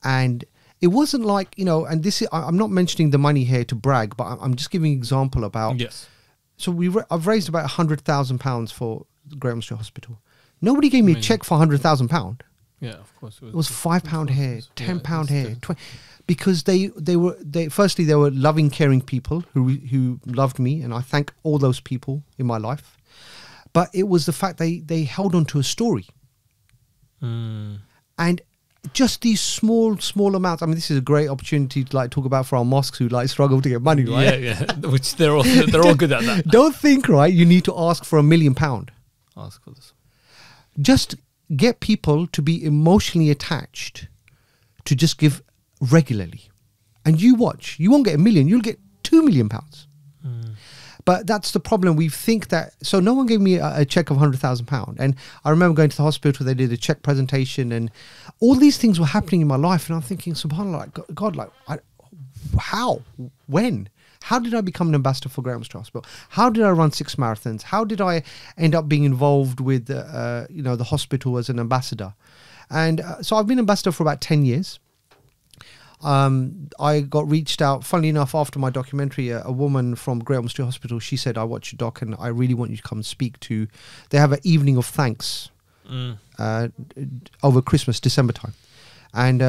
and it wasn't like, and this is, I'm not mentioning the money here to brag, but I'm just giving an example about. Yes. So I've raised about £100,000 for Great Ormond Street Hospital. Nobody gave me a check for £100,000. Yeah, of course. It was £5 here, £10 here, 20, because they firstly they were loving, caring people who loved me, and I thank all those people in my life. But it was the fact they held on to a story, and just these small amounts. I mean, this is a great opportunity to talk about for our mosques who struggle to get money, right? Yeah, which they're all good at that. Don't think, right, you need to ask for £1 million. Ask for this. Just get people to be emotionally attached to just give regularly, and you watch. You won't get £1 million. You'll get £2 million. But that's the problem. We think that, so no one gave me a check of £100,000. And I remember going to the hospital, they did a check presentation, and all these things were happening in my life. And I'm thinking, subhanAllah, God, how? When? How did I become an ambassador for Great Ormond Street Hospital? How did I run 6 marathons? How did I end up being involved with, the hospital as an ambassador? And so I've been ambassador for about 10 years. I got reached out, funnily enough, after my documentary, a woman from Great Ormond Street Hospital, she said, I watched your doc and I really want you to come and speak to, they have an evening of thanks over Christmas, December time. And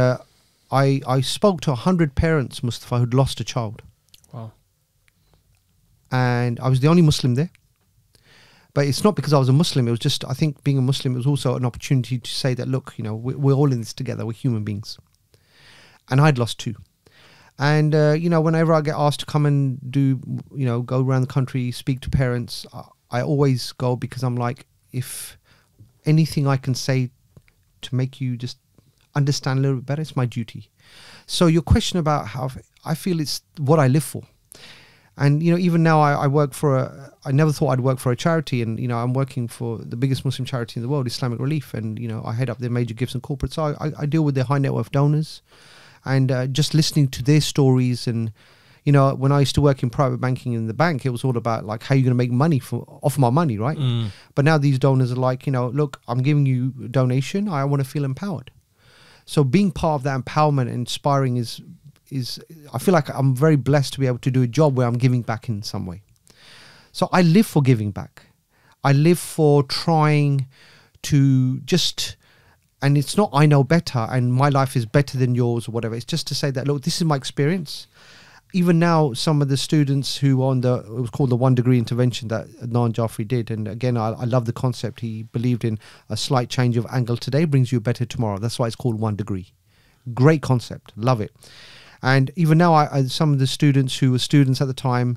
I spoke to 100 parents, Mustafa, who'd lost a child. Wow. And I was the only Muslim there. But it's not because I was a Muslim. It was just, I think being a Muslim, it was also an opportunity to say that, look, we're all in this together. We're human beings. And I'd lost 2. And, whenever I get asked to come and do, go around the country, speak to parents, I always go because I'm like, if anything I can say to make you just understand a little bit better, it's my duty. So your question about how I feel it's what I live for. And, even now I work I never thought I'd work for a charity. And, I'm working for the biggest Muslim charity in the world, Islamic Relief. And, I head up their major gifts and corporate. So I deal with their high net worth donors. And just listening to their stories. And, when I used to work in private banking in the bank, it was all about like, how are you going to make money off my money, right? But now these donors are like, look, I'm giving you a donation. I want to feel empowered. So being part of that empowerment and inspiring is I feel like I'm very blessed to be able to do a job where I'm giving back in some way. So I live for giving back. I live for trying to just, and it's not I know better and my life is better than yours or whatever. It's just to say that, look, this is my experience. Even now, some of the students who it was called the 1 degree intervention that Adnan Jaffrey did. And again, I love the concept. He believed in a slight change of angle today brings you a better tomorrow. That's why it's called 1 degree. Great concept. Love it. And even now, some of the students who were students at the time,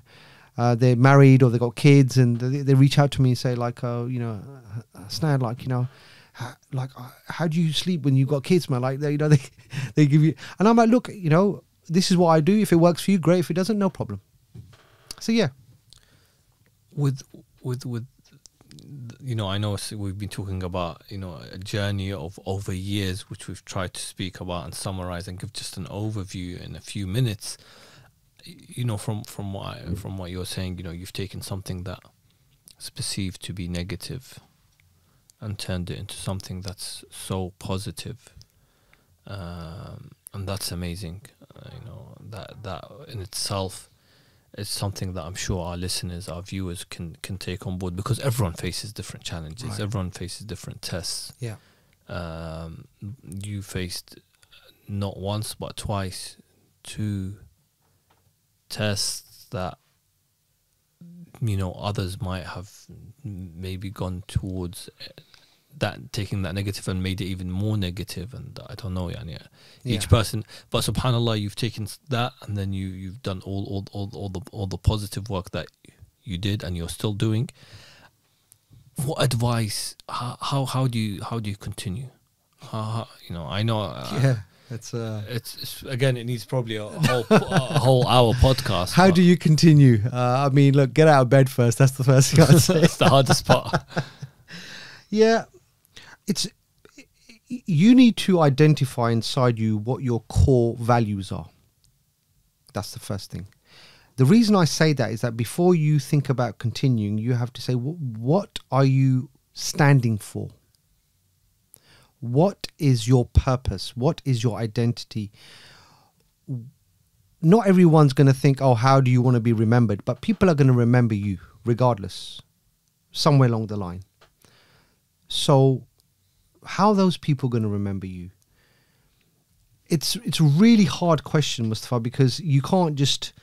they're married or they've got kids, and they reach out to me and say, like, Hasnain, like, how do you sleep when you've got kids, man? Like, they give you, and I'm like, look, this is what I do. If it works for you, great. If it doesn't, no problem. So yeah. With I know we've been talking about, a journey of over years, which we've tried to speak about and summarize and give just an overview in a few minutes. From what you're saying, you've taken something that's perceived to be negative and turned it into something that's so positive. And that's amazing. That in itself is something that I'm sure our listeners, our viewers can take on board, because everyone faces different challenges. Right. Everyone faces different tests. Yeah. You faced not once but twice 2 tests that others might have maybe gone towards that, taking that negative and made it even more negative. And I don't know, each person, but subhanallah, you've taken that and then you've done all the positive work that you did and you're still doing. What advice? How do you continue? I know. It's again, it needs probably a whole hour podcast. How do you continue? I mean, look, get out of bed first. That's the first thing I'd say. That's the hardest part. Yeah. You need to identify inside you what your core values are. That's the first thing. The reason I say that is that before you think about continuing, you have to say, what are you standing for? What is your purpose? What is your identity? Not everyone's going to think, oh, how do you want to be remembered? But people are going to remember you regardless, somewhere along the line. So how are those people going to remember you? It's a really hard question, Mustafa, because you can't just,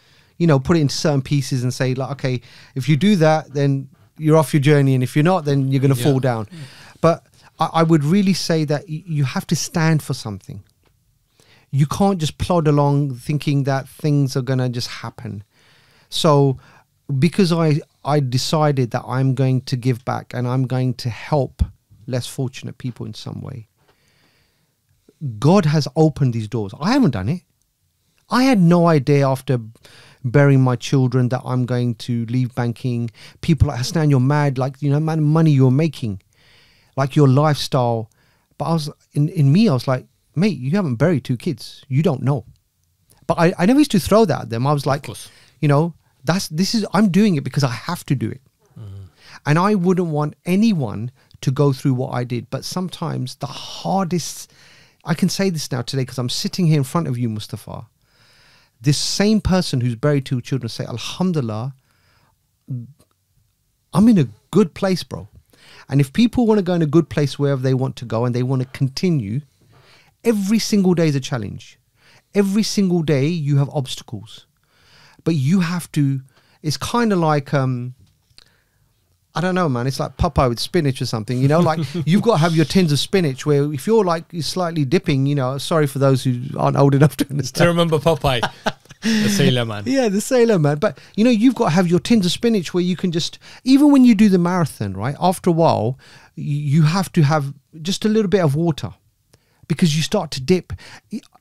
put it into certain pieces and say, like, okay, if you do that, then you're off your journey. And if you're not, then you're going to fall down. But I would really say that you have to stand for something. You can't just plod along thinking that things are going to just happen. So because I decided that I'm going to give back and I'm going to help less fortunate people in some way, God has opened these doors. I haven't done it. I had no idea after burying my children that I'm going to leave banking. People like, Hasnain, you're mad. Like, amount of money you're making, like your lifestyle. But I was in me, I was like, mate, you haven't buried 2 kids. You don't know. But I never used to throw that at them. I was like, I'm doing it because I have to do it. Mm-hmm. And I wouldn't want anyone to go through what I did. But sometimes the hardest, I can say this now today because I'm sitting here in front of you, Mustafa. This same person who's buried 2 children say, Alhamdulillah, I'm in a good place, bro. And if people want to go in a good place wherever they want to go and they want to continue, every single day is a challenge. Every single day you have obstacles. But you have to, it's kind of like, I don't know, man. It's like Popeye with spinach or something, like you've got to have your tins of spinach where if you're like slightly dipping, sorry for those who aren't old enough to understand. To remember Popeye, the sailor man. Yeah, the sailor man. But, you've got to have your tins of spinach where you can just, even when you do the marathon, right? After a while, you have to have just a little bit of water because you start to dip.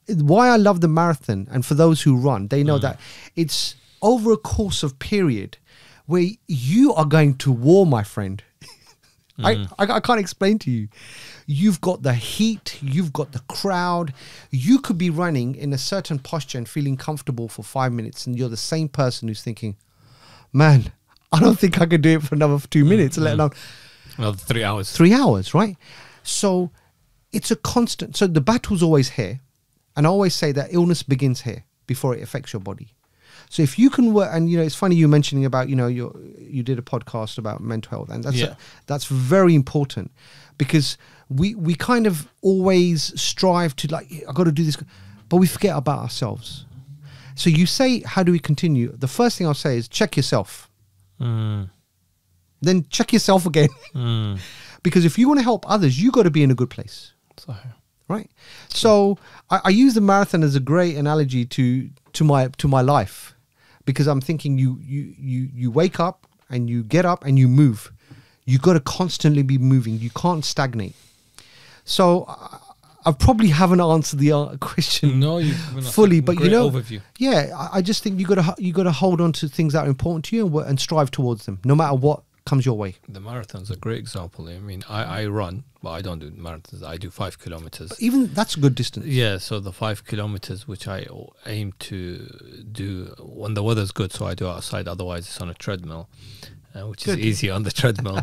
Why I love the marathon, and for those who run, they know that it's over a course of period where you are going to war, my friend. I can't explain to you. You've got the heat, you've got the crowd. You could be running in a certain posture and feeling comfortable for 5 minutes, and you're the same person who's thinking, man, I don't think I could do it for another 2 minutes, let alone another 3 hours. 3 hours, right? So it's a constant. So the battle's always here. And I always say that illness begins here before it affects your body. So if you can work, and it's funny you mentioning about, you did a podcast about mental health, and that's very important, because we kind of always strive to, like, I got to do this, but we forget about ourselves. So you say, how do we continue? The first thing I'll say is check yourself. Then check yourself again. Because if you want to help others, you got to be in a good place. Right. So I use the marathon as a great analogy to my life, because I'm thinking you wake up and you get up and you move. You got to constantly be moving. You can't stagnate. So I probably haven't answered the question fully, but overview. Yeah, I just think you got to hold on to things that are important to you and strive towards them, no matter what comes your way. The marathon's a great example. I mean, I run, but I don't do marathons. I do 5 kilometers. But even that's a good distance. Yeah, so the 5 kilometers, which I aim to do when the weather's good, so I do outside. Otherwise, it's on a treadmill, which is easy on the treadmill.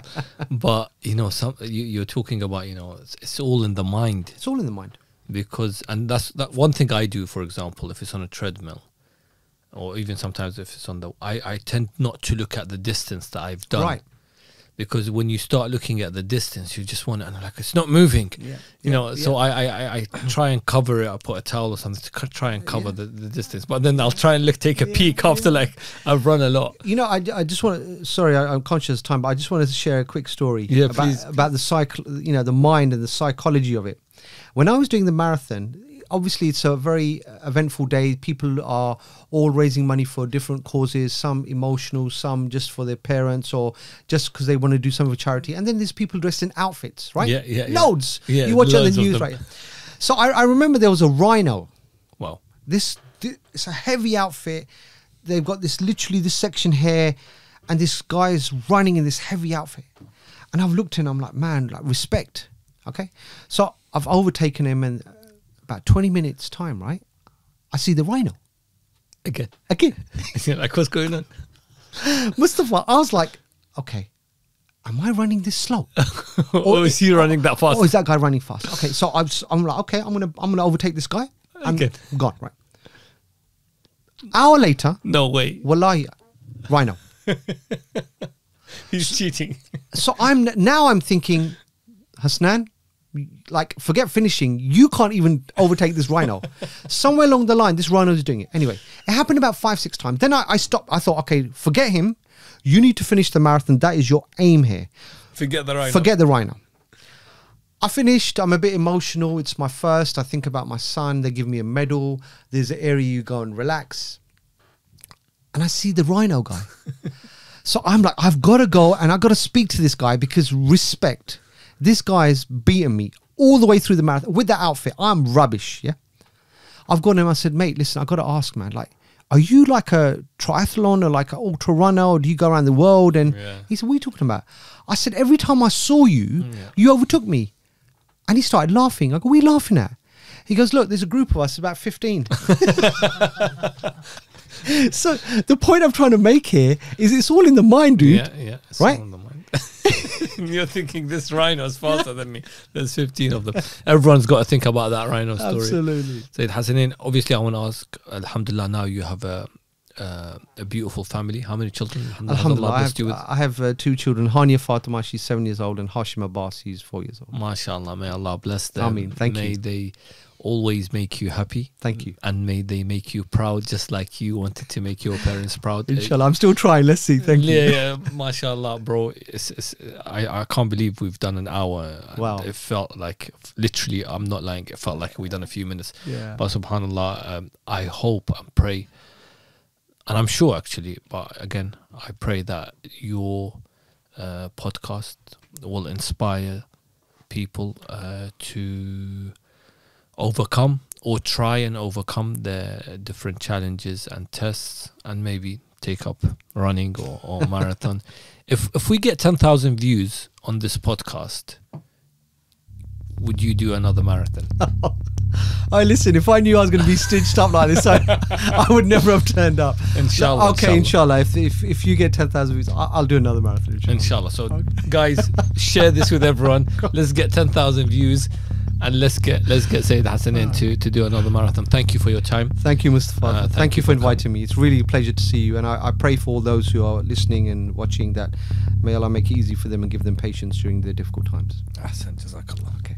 But you're talking about, it's all in the mind. It's all in the mind. And that's one thing I do. For example, if it's on a treadmill, or even sometimes if it's on I tend not to look at the distance that I've done. Right. Because when you start looking at the distance, you just want to, and like, it's not moving. So I try and cover it. I put a towel or something to try and cover the distance. But then I'll try and take a peek after, like, I've run a lot. I just want to, sorry, I'm conscious of time, but I just wanted to share a quick story about the the mind and the psychology of it. When I was doing the marathon, obviously it's a very eventful day. People are all raising money for different causes, some emotional, some just for their parents, or just because they want to do something for charity. And then there's people dressed in outfits, right? Loads. You watch on the news, right? So I remember there was a rhino. Wow. It's a heavy outfit. They've got this section here, and this guy is running in this heavy outfit. And I've looked and I'm like, man, like, respect. Okay. So I've overtaken him, and about 20 minutes time, right? I see the rhino. Again. Like, what's going on? Mustafa, I was like, okay, am I running this slow? Or is he running that fast? Or is that guy running fast? Okay, so I'm like, okay, I'm gonna overtake this guy. And gone, right? Hour later. No way. Wallahi, rhino. He's cheating. So I'm thinking, Hasnain, like, forget finishing. You can't even overtake this rhino. Somewhere along the line, this rhino is doing it. Anyway, it happened about 5-6 times. Then I stopped. I thought, okay, forget him. You need to finish the marathon. That is your aim here. Forget the rhino. I finished. I'm a bit emotional. It's my first. I think about my son. They give me a medal. There's an area you go and relax. And I see the rhino guy. So I'm like, I've got to go and I've got to speak to this guy, because respect. This guy's beaten me all the way through the marathon with that outfit. I'm rubbish, yeah? I've gone to him, I said, mate, listen, I've got to ask, man, like, are you like a triathlon or like an ultra runner, or do you go around the world? And he said, what are you talking about? I said, every time I saw you, you overtook me. And he started laughing. I go, what are you laughing at? He goes, look, there's a group of us, about 15. So the point I'm trying to make here is it's all in the mind, dude. It's right? all in the mind. You're thinking this rhino is faster than me. There's 15 of them. Everyone's got to think about that rhino story. Absolutely. Syed Hasnain, obviously I want to ask, alhamdulillah, now you have a beautiful family. How many children? Alhamdulillah, I have 2 children. Hania Fatima, she's 7 years old, and Hashim Abbas, he's 4 years old. MashaAllah, may Allah bless them. Ameen. Thank you. May they always make you happy. Thank you. And may they make you proud, just like you wanted to make your parents proud. Inshallah, I'm still trying. Let's see. Thank you. Yeah, mashallah, bro. I can't believe we've done an hour. Wow. It felt like, literally, I'm not lying, it felt like we've done a few minutes. Yeah. But subhanallah, I hope and pray, and I'm sure actually, but again, I pray that your podcast will inspire people to overcome or try and overcome their different challenges and tests, and maybe take up running or marathon. If we get 10,000 views on this podcast, would you do another marathon? Listen, if I knew I was going to be stitched up like this, I would never have turned up. Inshallah. Okay, inshallah. If you get 10,000 views, I'll do another marathon. Inshallah. So, guys, share this with everyone. Let's get 10,000 views, and let's get Syed Hasnain to do another marathon. Thank you for your time. Thank you, Mustafa. Thank you for inviting me. It's really a pleasure to see you, and I pray for all those who are listening and watching that may Allah make it easy for them and give them patience during their difficult times. Ahsan, Jazakallah. Okay.